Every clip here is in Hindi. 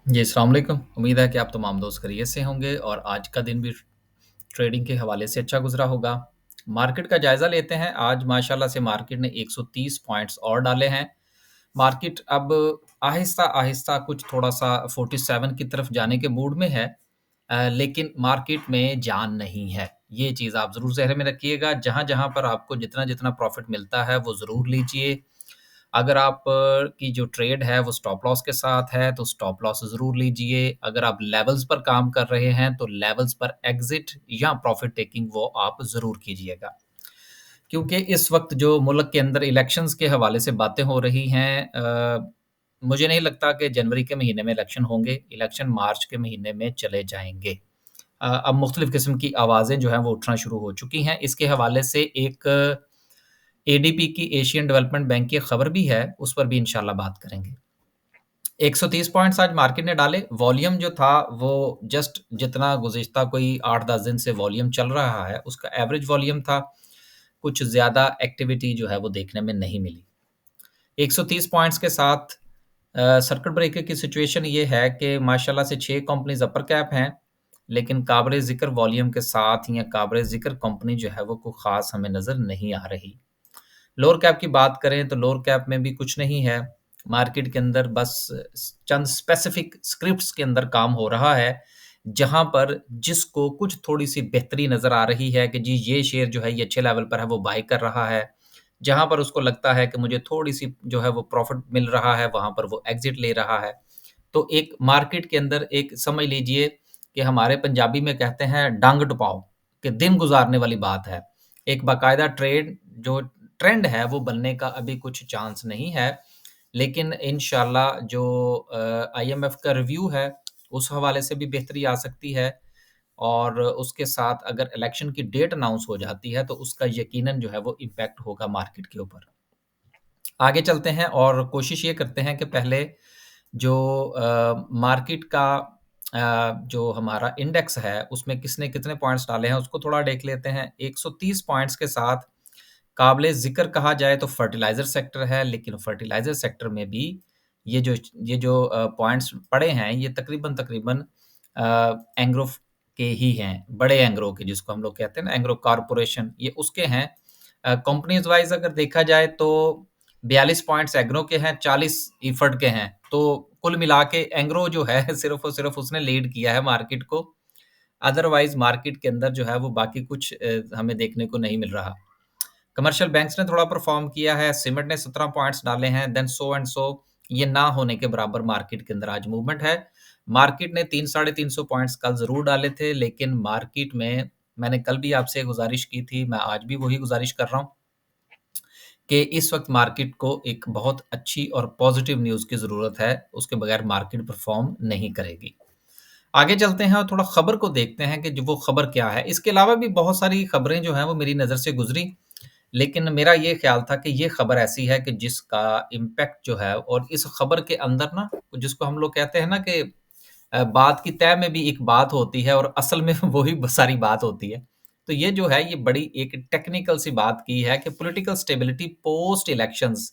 जी, अस्सलाम वालेकुम। उम्मीद है कि आप तमाम दोस्त खैरियत से होंगे और आज का दिन भी ट्रेडिंग के हवाले से अच्छा गुज़रा होगा। मार्केट का जायज़ा लेते हैं। आज माशाल्लाह से मार्केट ने 130 पॉइंट्स और डाले हैं। मार्केट अब आहिस्ता-आहिस्ता कुछ थोड़ा-सा 47 की तरफ जाने के मूड में है। लेकिन मार्केट में जान नहीं है। ये चीज़ आप ज़रूर ज़हन में रखिएगा। जहाँ-जहाँ पर आपको जितना-जितना प्रॉफ़िट मिलता है, वो ज़रूर लीजिए। अगर आप की जो ट्रेड है वो स्टॉप लॉस के साथ है, तो स्टॉप लॉस ज़रूर लीजिए। अगर आप लेवल्स पर काम कर रहे हैं, तो लेवल्स पर एग्ज़िट या प्रॉफ़िट टेकिंग वो आप ज़रूर कीजिएगा। क्योंकि इस वक़्त जो मुल्क के अंदर इलेक्शंस के हवाले से बातें हो रही हैं मुझे नहीं लगता कि जनवरी के महीने में इलेक्शन होंगे, इलेक्शन मार्च के महीने में चले जाएँगे। अब मुख्तलिफ़ किस्म की आवाज़ें जो हैं वो उठना शुरू हो चुकी हैं। इसके हवाले से एक एडीबी की एशियन डेवलपमेंट बैंक की खबर भी है, उस पर भी इंशाल्लाह बात करेंगे। 130 पॉइंट्स आज मार्केट ने डाले, वॉल्यूम जो था वो जस्ट जितना गुज़िश्ता कोई 8-10 दिन से वॉल्यूम चल रहा है, उसका एवरेज वॉल्यूम था। कुछ ज़्यादा एक्टिविटी जो है वो देखने में नहीं मिली। 130 पॉइंट्स के साथ सर्किट ब्रेकर की सिचुएशन ये है कि माशाल्लाह से 6 कंपनीज़ अपर कैप हैं, लेकिन काबिल-ज़िक्र वॉल्यूम के साथ या काबिल-ज़िक्र कंपनी जो है वो कोई ख़ास हमें नज़र नहीं आ रही। लोअर कैप की बात करें तो लोअर कैप में भी कुछ नहीं है। मार्केट के अंदर बस चंद स्पेसिफिक स्क्रिप्ट्स के अंदर काम हो रहा है, जहाँ पर जिसको कुछ थोड़ी-सी बेहतरी नज़र आ रही है कि जी ये शेयर जो है ये अच्छे लेवल पर है वो बाय कर रहा है। जहाँ पर उसको लगता है कि मुझे थोड़ी-सी जो है वो प्रॉफ़िट मिल रहा है, वहाँ पर वो एग्ज़िट ले रहा है। तो एक मार्केट के अंदर एक समझ लीजिए कि हमारे पंजाबी में कहते हैं डांग टपाओ, कि दिन गुज़ारने वाली बात है। एक बाकायदा जो ट्रेंड है वो बनने का अभी कुछ चांस नहीं है। लेकिन इंशाल्लाह जो आईएमएफ का रिव्यू है, उस हवाले से भी बेहतरी आ सकती है और उसके साथ अगर इलेक्शन की डेट अनाउंस हो जाती है, तो उसका यकीनन जो है वो इम्पैक्ट होगा मार्केट के ऊपर। आगे चलते हैं और कोशिश ये करते हैं कि पहले जो मार्केट का जो हमारा इंडेक्स है, उसमें किसने कितने पॉइंट्स डाले हैं, उसको थोड़ा देख लेते हैं। 130 पॉइंट्स के साथ काबिल-ज़िक्र कहा जाए तो फर्टिलाइज़र सेक्टर है, लेकिन फर्टिलाइज़र सेक्टर में भी ये जो पॉइंट्स पड़े हैं, ये तकरीबन-तकरीबन एंग्रो के ही हैं, बड़े एंग्रो के जिसको हम लोग कहते हैं ना एंग्रो कॉर्पोरेशन, ये उसके हैं। कंपनीज़ वाइज़ अगर देखा जाए तो 42 पॉइंट्स एग्रो के हैं, 40 इफर्ट के हैं। तो कुल मिला के एंग्रो जो है सिर्फ़ और सिर्फ़ उसने लीड किया है मार्केट को। अदरवाइज़ मार्केट के अंदर जो है वो बाकी कुछ हमें देखने को नहीं मिल रहा। कमर्शियल बैंक्स ने थोड़ा परफ़ॉर्म किया है, सीमेंट ने 17 पॉइंट्स डाले हैं, देन सो एंड सो ये ना होने के बराबर मार्केट के अंदर आज मूवमेंट है। मार्केट ने 3 साढ़े 300 पॉइंट्स कल ज़रूर डाले थे, लेकिन मार्केट में मैंने कल भी आपसे गुज़ारिश की थी, मैं आज भी वही गुज़ारिश कर रहा हूँ कि इस वक़्त मार्केट को एक बहुत अच्छी और पॉज़िटिव न्यूज़ की ज़रूरत है, उसके बगैर मार्केट परफ़ॉर्म नहीं करेगी। आगे चलते हैं और थोड़ा खबर को देखते हैं कि जो वो खबर क्या है। इसके अलावा भी बहुत सारी खबरें जो हैं वो मेरी नज़र से गुज़री, लेकिन मेरा ये ख़्याल था कि ये खबर ऐसी है कि जिसका इम्पैक्ट जो है और इस खबर के अंदर ना जिसको हम लोग कहते हैं ना कि बात की तह में भी एक बात होती है और असल में वही सारी बात होती है। तो ये जो है ये बड़ी एक टेक्निकल सी बात की है कि political stability post elections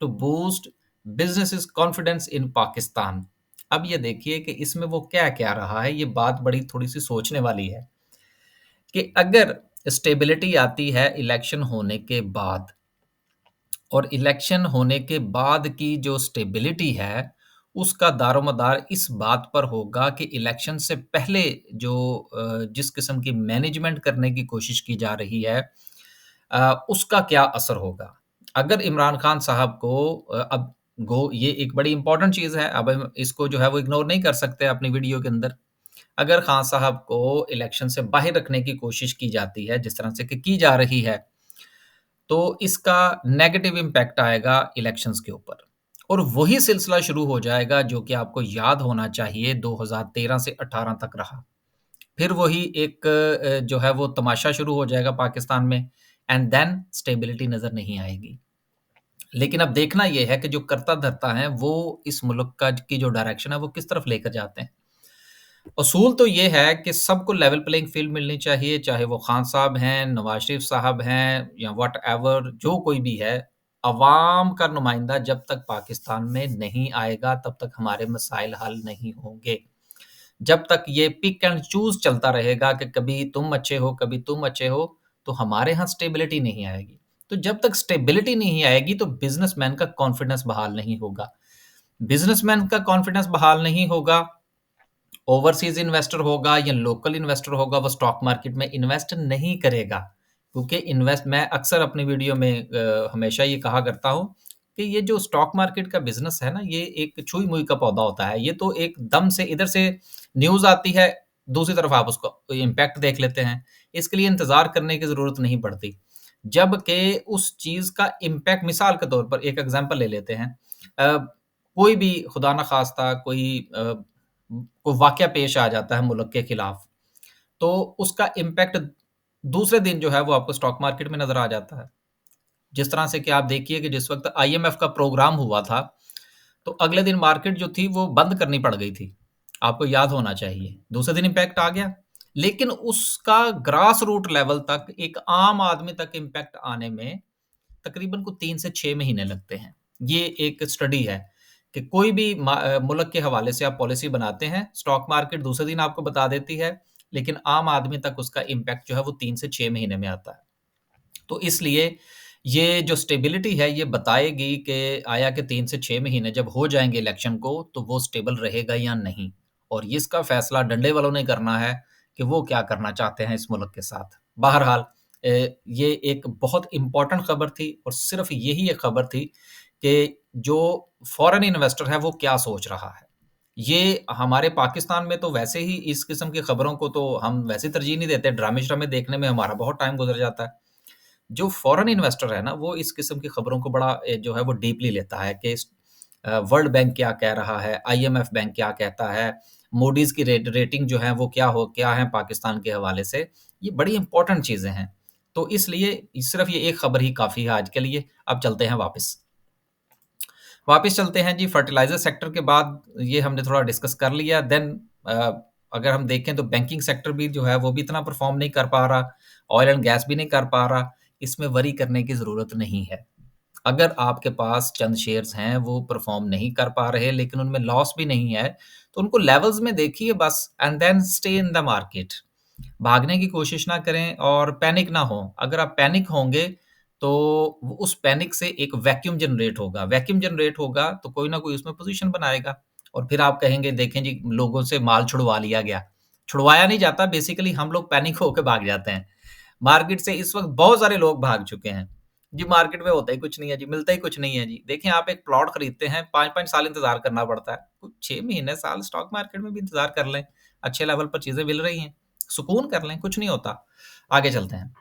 to boost businesses confidence in Pakistan. अब ये देखिए कि इसमें वो क्या कह रहा है, ये बात बड़ी थोड़ी-सी सोचने वाली है कि अगर स्टेबिलिटी आती है इलेक्शन होने के बाद और इलेक्शन होने के बाद की जो स्टेबिलिटी है, उसका दारोमदार इस बात पर होगा कि इलेक्शन से पहले जो जिस किस्म की मैनेजमेंट करने की कोशिश की जा रही है उसका क्या असर होगा? अगर इमरान खान साहब को अब गो ये एक बड़ी इम्पोर्टेंट चीज़ है, अब हम इसको जो है वो इग्नोर नहीं कर सकते अपनी वीडियो के अंदर। अगर खान साहब को इलेक्शन से बाहर रखने की कोशिश की जाती है, जिस तरह से कि की जा रही है, तो इसका नेगेटिव इम्पैक्ट आएगा इलेक्शंस के ऊपर और वही सिलसिला शुरू हो जाएगा जो कि आपको याद होना चाहिए 2013 से 18 तक रहा। फिर वही एक जो है वो तमाशा शुरू हो जाएगा पाकिस्तान में एंड देन स्टेबिलिटी नज़र नहीं आएगी। लेकिन अब देखना ये है कि जो कर्ता-धर्ता हैं वो इस मुल्क का की जो डायरेक्शन है वो किस तरफ लेकर जाते हैं। उसूल तो ये है कि सबको लेवल प्लेइंग फ़ील्ड मिलनी चाहिए, चाहे वो खान साहब हैं, नवाज़ शरीफ साहब हैं या व्हाटएवर जो कोई भी है, अवाम का नुमाइंदा जब तक पाकिस्तान में नहीं आएगा, तब तक हमारे मसाइल हल नहीं होंगे। जब तक ये पिक एंड चूज़ चलता रहेगा कि कभी तुम अच्छे हो, कभी तुम अच्छे हो, तो हमारे यहाँ स्टेबिलिटी नहीं आएगी। तो जब तक स्टेबिलिटी नहीं आएगी, तो बिज़नेसमैन का कॉन्फिडेंस बहाल नहीं होगा। बिज़नेसमैन का कॉन्फिडेंस बहाल नहीं होगा, ओवरसीज़ इन्वेस्टर होगा या लोकल इन्वेस्टर होगा, वो स्टॉक मार्केट में इन्वेस्ट नहीं करेगा। क्योंकि इन्वेस्ट मैं अक्सर अपनी वीडियो में हमेशा ये कहा करता हूँ कि ये जो स्टॉक मार्केट का बिज़नेस है ना, ये एक छुई-मुई का पौधा होता है। ये तो एकदम से इधर से न्यूज़ आती है, दूसरी तरफ आप उसको इम्पैक्ट देख लेते हैं। इसके लिए इंतज़ार करने की ज़रूरत नहीं पड़ती। जबकि उस चीज़ का इम्पैक्ट मिसाल के तौर पर एक एग्ज़ाम्पल ले लेते हैं। कोई भी खुदा ना ख़ास्ता कोई वाक़या पेश आ जाता है मुल्क के खिलाफ, तो उसका इम्पैक्ट दूसरे दिन जो है वो आपको स्टॉक मार्केट में नज़र आ जाता है। जिस तरह से कि आप देखिए कि जिस वक़्त आईएमएफ का प्रोग्राम हुआ था, तो अगले दिन मार्केट जो थी वो बंद करनी पड़ गई थी। आपको याद होना चाहिए। दूसरे दिन इम्पैक्ट आ गया, लेकिन उसका ग्रास रूट लेवल तक एक आम आदमी तक इम्पैक्ट आने में तकरीबन को 3 से 6 महीने लगते हैं। ये एक स्टडी है कि कोई भी मुल्क के हवाले से आप पॉलिसी बनाते हैं, स्टॉक मार्केट दूसरे दिन आपको बता देती है, लेकिन आम आदमी तक उसका इम्पैक्ट जो है वो 3 से 6 महीने में आता है। तो इसलिए ये जो स्टेबिलिटी है, ये बताएगी कि आया कि 3 से 6 महीने जब हो जाएँगे इलेक्शन को, तो वो स्टेबल रहेगा या नहीं। और इसका फैसला डंडे वालों ने करना है कि वो क्या करना चाहते हैं इस मुल्क के साथ। बहरहाल ये एक बहुत इम्पोर्टेंट खबर थी और सिर्फ़ यही एक खबर थी कि जो फ़ॉरेन इन्वेस्टर है, वो क्या सोच रहा है। ये हमारे पाकिस्तान में तो वैसे ही इस किस्म की खबरों को तो हम वैसे तरजीह नहीं देते, ड्रामे-श्रामे देखने में हमारा बहुत टाइम गुज़र जाता है। जो फॉरेन इन्वेस्टर है ना, वो इस किस्म की खबरों को बड़ा जो है वो डीपली लेता है कि वर्ल्ड बैंक क्या कह रहा है, आईएमएफ बैंक क्या कहता है, मूडीज़ की रेटिंग जो है वो क्या है पाकिस्तान के हवाले से। ये बड़ी इम्पोर्टेंट चीज़ें हैं। तो इसलिए सिर्फ़ ये एक खबर ही काफ़ी है आज के लिए। अब चलते हैं वापस। वापस चलते हैं जी फर्टिलाइज़र सेक्टर के बाद ये हमने थोड़ा डिस्कस कर लिया। देन अगर हम देखें तो बैंकिंग सेक्टर भी जो है वो भी इतना परफ़ॉर्म नहीं कर पा रहा, ऑयल एंड गैस भी नहीं कर पा रहा। इसमें वरी करने की ज़रूरत नहीं है। अगर आपके पास चंद शेयर्स हैं, वो परफ़ॉर्म नहीं कर पा रहे, लेकिन उनमें लॉस भी नहीं है, तो उनको लेवल्स में देखिए बस and then stay in the market. भागने की कोशिश ना करें और पैनिक ना हों। अगर आप पैनिक होंगे, तो वो उस पैनिक से एक वैक्यूम जनरेट होगा। वैक्यूम जनरेट होगा, तो कोई ना कोई उसमें पोज़ीशन बनाएगा और फिर आप कहेंगे, "देखें जी, लोगों से माल छुड़वा लिया गया।" छुड़वाया नहीं जाता, बेसिकली हम लोग पैनिक होके भाग जाते हैं। मार्केट से इस वक़्त बहुत सारे लोग भाग चुके हैं। जी, मार्केट में होता ही कुछ नहीं है जी, मिलता ही कुछ नहीं है जी। देखिए, आप एक प्लॉट खरीदते हैं, 5-5 साल इंतज़ार करना पड़ता है। कुछ 6 महीने, साल स्टॉक मार्केट में भी इंतज़ार कर लें, अच्छे लेवल पर चीज़ें मिल रही हैं, सुकून कर लें, कुछ नहीं होता। आगे चलते हैं।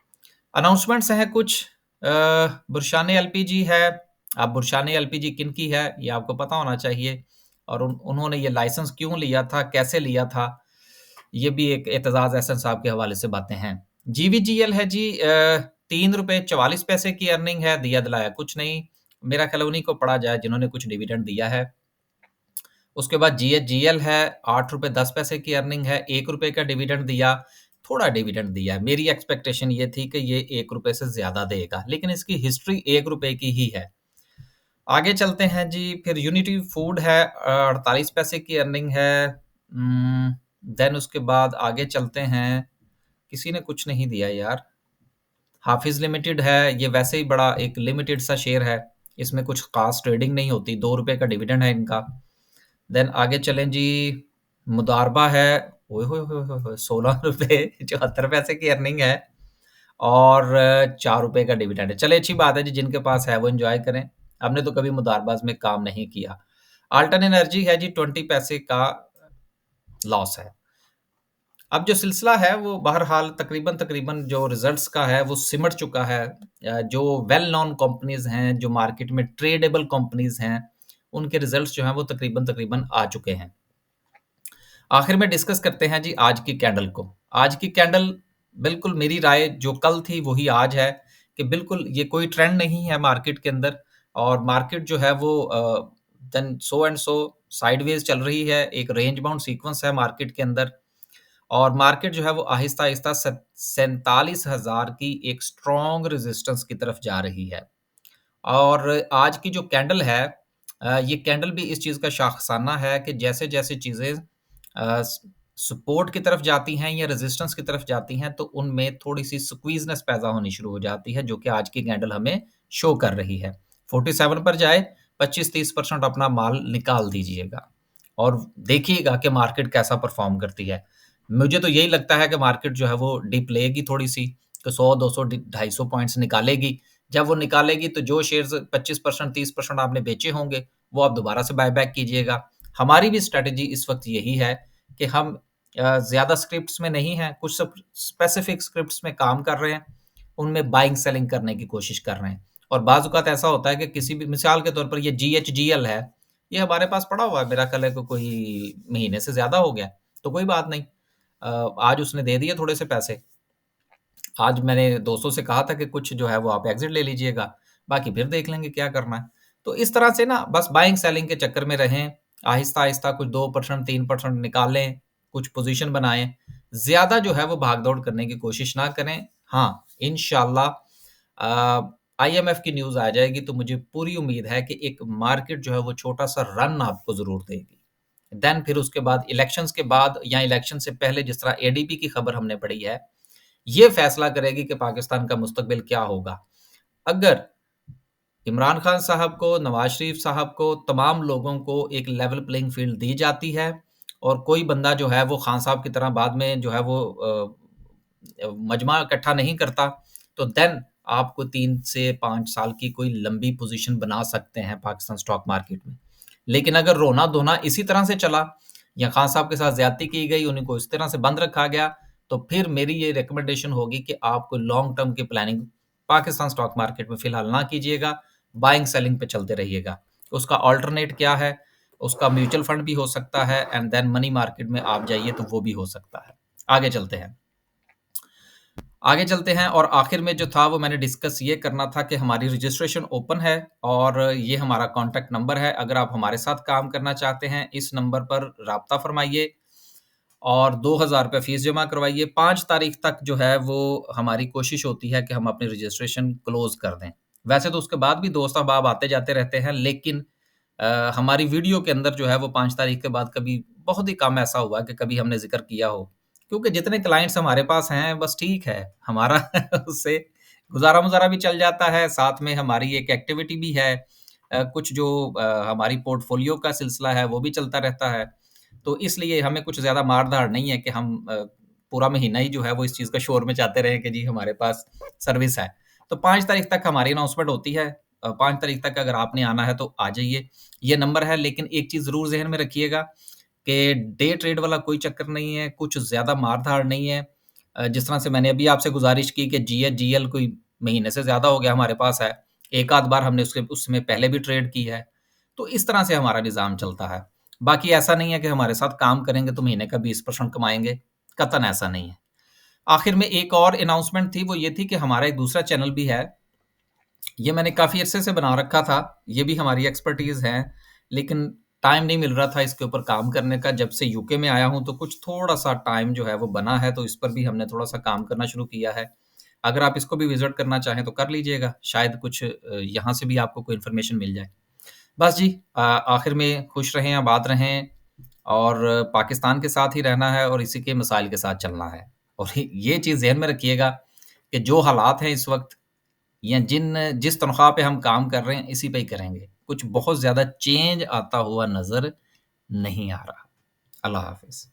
अनाउंसमेंट्स हैं कुछ बुरशान एलपीजी है। अब बुरशान एलपीजी किनकी है, ये आपको पता होना चाहिए और उन्होंने ये लाइसेंस क्यों लिया था, कैसे लिया था, ये भी एक एतज़ाज़ अहसन साहब के हवाले से बातें हैं। जीवीजीएल है जी ₹3.44 की अर्निंग है, दिया-दिलाया कुछ नहीं। मेरा ख़्याल है उन्हीं को पड़ा जाए जिन्होंने कुछ डिविडेंड दिया है। उसके बाद जीएचजीएल है, ₹8.10 की अर्निंग है, ₹1 का डिविडेंड दिया, थोड़ा डिविडेंड दिया है। मेरी एक्सपेक्टेशन ये थी कि ये ₹1 से ज़्यादा देगा, लेकिन इसकी हिस्ट्री ₹1 की ही है। आगे चलते हैं जी, फिर यूनिटी फूड है 48 की अर्निंग है। देन उसके बाद आगे चलते हैं, किसी ने कुछ नहीं दिया यार। हाफ़िज़ लिमिटेड है, ये वैसे ही बड़ा एक लिमिटेड सा शेयर है, इसमें कुछ ख़ास ट्रेडिंग नहीं होती, ₹2 का डिविडेंड है इनका। देन आगे चलें जी, मुदारबा है, ओए होए होए होए होए! ₹16.74 की अर्निंग है और ₹4 का डिविडेंड है। चलिए अच्छी बात है जी, जिनके पास है वो एन्जॉय करें। हमने तो कभी मुदारबाज़ में काम नहीं किया। अल्टन एनर्जी है जी 20 पैसे का लॉस है। अब जो सिलसिला है वो बहरहाल तकरीबन-तकरीबन जो रिज़ल्ट्स का है वो सिमट चुका है। जो वेल नोन कंपनीज़ हैं, जो मार्केट में ट्रेडेबल कंपनीज़ हैं, उनके रिज़ल्ट्स जो हैं वो तकरीबन-तकरीबन आ चुके हैं। आखिर में डिस्कस करते हैं जी आज की कैंडल को। आज की कैंडल बिल्कुल मेरी राय जो कल थी वही आज है कि बिल्कुल ये कोई ट्रेंड नहीं है मार्केट के अंदर और मार्केट जो है वो then so and so sideways चल रही है। एक रेंज बाउंड सीक्वेंस है मार्केट के अंदर और मार्केट जो है वो आहिस्ता-आहिस्ता 47,000 की एक स्ट्रॉन्ग रेजिस्टेंस की तरफ जा रही है। और आज की जो कैंडल है ये कैंडल भी इस चीज़ का शाखसाना है कि जैसे-जैसे चीज़ें सपोर्ट की तरफ जाती हैं या रेजिस्टेंस की तरफ जाती हैं, तो उनमें थोड़ी-सी स्क्वीज़नेस पैदा होनी शुरू हो जाती है, जो कि आज की कैंडल हमें शो कर रही है। 47 पर जाए, 25-30% अपना माल निकाल दीजिएगा और देखिएगा कि मार्केट कैसा परफ़ॉर्म करती है। मुझे तो यही लगता है कि मार्केट जो है वो डिप लेगी थोड़ी-सी, तो 100-200 250 पॉइंट्स निकालेगी। जब वो निकालेगी तो जो शेयर्स 25% 30% आपने बेचे होंगे, वो आप दोबारा से बाय बैक कीजिएगा। हमारी भी स्ट्रैटेजी इस वक़्त यही है कि हम ज़्यादा स्क्रिप्ट्स में नहीं हैं, कुछ सब स्पेसिफिक स्क्रिप्ट्स में काम कर रहे हैं, उनमें बाइंग सेलिंग करने की कोशिश कर रहे हैं। और बाज़ औक़ात ऐसा होता है कि किसी भी मिसाल के तौर पर ये जीएचजीएल है, ये हमारे पास पड़ा हुआ है, मेरा ख़्याल है कि कोई महीने से ज़्यादा हो गया है, तो कोई बात नहीं। आज उसने दे दिए थोड़े से पैसे, आज मैंने दोस्तों से कहा था कि कुछ जो है वो आप एग्ज़िट ले लीजिएगा, बाकी फिर देख लेंगे क्या करना है। तो इस तरह से ना बस बाइंग सेलिंग के चक्कर में रहें, आहिस्ता-आहिस्ता कुछ 2% 3% निकालें, कुछ पोज़ीशन बनाएँ, ज़्यादा जो है वो भाग-दौड़ करने की कोशिश ना करें। हाँ, इंशाअल्लाह आईएमएफ की न्यूज़ आ जाएगी तो मुझे पूरी उम्मीद है कि एक मार्केट जो है वो छोटा-सा रन आपको ज़रूर देगी। देन फिर उसके बाद इलेक्शंस के बाद या इलेक्शन से पहले जिस तरह एडीपी की खबर हमने पढ़ी है, ये फैसला करेगी कि पाकिस्तान का मुस्तकबिल क्या होगा। अगर इमरान खान साहब को, नवाज़ शरीफ साहब को, तमाम लोगों को एक लेवल प्लेइंग फ़ील्ड दी जाती है और कोई बंदा जो है वो खान साहब की तरह बाद में जो है वो मजमा इकट्ठा नहीं करता, तो देन आपको 3 से 5 साल की कोई लंबी पोज़ीशन बना सकते हैं पाकिस्तान स्टॉक मार्केट में। लेकिन अगर रोना-धोना इसी तरह से चला या खान साहब के साथ ज़्यादती की गई, उन्हीं को इस तरह से बंद रखा गया, तो फिर मेरी ये रिकमेंडेशन होगी कि आपको लॉन्ग टर्म की प्लानिंग पाकिस्तान स्टॉक मार्केट में फ़िलहाल ना कीजिएगा, बाइंग सेलिंग पे चलते रहिएगा। उसका अल्टरनेट क्या है? उसका म्यूचुअल फंड भी हो सकता है एंड देन मनी मार्केट में आप जाइए तो वो भी हो सकता है। आगे चलते हैं। आगे चलते हैं और आखिर में जो था वो मैंने डिस्कस ये करना था कि हमारी रजिस्ट्रेशन ओपन है और ये हमारा कॉन्टैक्ट नंबर है। अगर आप हमारे साथ काम करना चाहते हैं, इस नंबर पर राब्ता फ़रमाइए और ₹2000 फ़ीस जमा करवाइए। 5 तारीख तक जो है वो हमारी कोशिश होती है कि हम अपनी रजिस्ट्रेशन क्लोज़ कर दें। वैसे तो उसके बाद भी दोस्त अहबाब आते-जाते रहते हैं, लेकिन हमारी वीडियो के अंदर जो है वो 5 तारीख के बाद कभी बहुत ही कम ऐसा हुआ कि कभी हमने ज़िक्र किया हो। क्योंकि जितने क्लाइंट्स हमारे पास हैं बस ठीक है, हमारा उससे गुज़ारा-मुज़ारा भी चल जाता है, साथ में हमारी एक एक्टिविटी भी है। कुछ जो हमारी पोर्टफ़ोलियो का सिलसिला है वो भी चलता रहता है। तो इसलिए हमें कुछ ज़्यादा मार-धाड़ नहीं है कि हम पूरा महीना ही जो है वो इस चीज़ का शोर मचाते रहें कि जी हमारे पास सर्विस है। तो 5 तारीख तक हमारी अनाउंसमेंट होती है। 5 तारीख तक अगर आपने आना है तो आ जाइए। ये नंबर है, लेकिन एक चीज़ ज़रूर ज़हन में रखिएगा कि डे ट्रेड वाला कोई चक्कर नहीं है, कुछ ज़्यादा मार-धाड़ नहीं है। जिस तरह से मैंने अभी आपसे गुज़ारिश की कि जीएचजीएल कोई महीने से ज़्यादा हो गया हमारे पास है। एक आध बार हमने उसके उसमें पहले भी ट्रेड की है। तो इस तरह से हमारा निज़ाम चलता है। बाकी ऐसा नहीं है कि हमारे साथ काम करेंगे तो महीने का 20% कमाएँगे, कतई ऐसा नहीं है। आखिर में एक और अनाउंसमेंट थी, वो ये थी कि हमारा एक दूसरा चैनल भी है। ये मैंने काफ़ी अरसे से बना रखा था, ये भी हमारी एक्सपर्टीज़ है, लेकिन टाइम नहीं मिल रहा था इसके ऊपर काम करने का। जब से यूके में आया हूँ, तो कुछ थोड़ा-सा टाइम जो है वो बना है, तो इस पर भी हमने थोड़ा-सा काम करना शुरू किया है। अगर आप इसको भी विज़िट करना चाहें तो कर लीजिएगा, शायद कुछ यहाँ से भी आपको कोई इन्फॉर्मेशन मिल जाए। बस जी आखिर में खुश रहें, आबाद रहें और पाकिस्तान के साथ ही रहना है और इसी के मसाइल के साथ चलना है। और ये चीज़ ज़हन में रखिएगा कि जो हालात हैं इस वक़्त या जिस तनख्वाह पे हम काम कर रहे हैं, इसी पे ही करेंगे। कुछ बहुत ज़्यादा चेंज आता हुआ नज़र नहीं आ रहा। अल्लाह हाफ़िज़।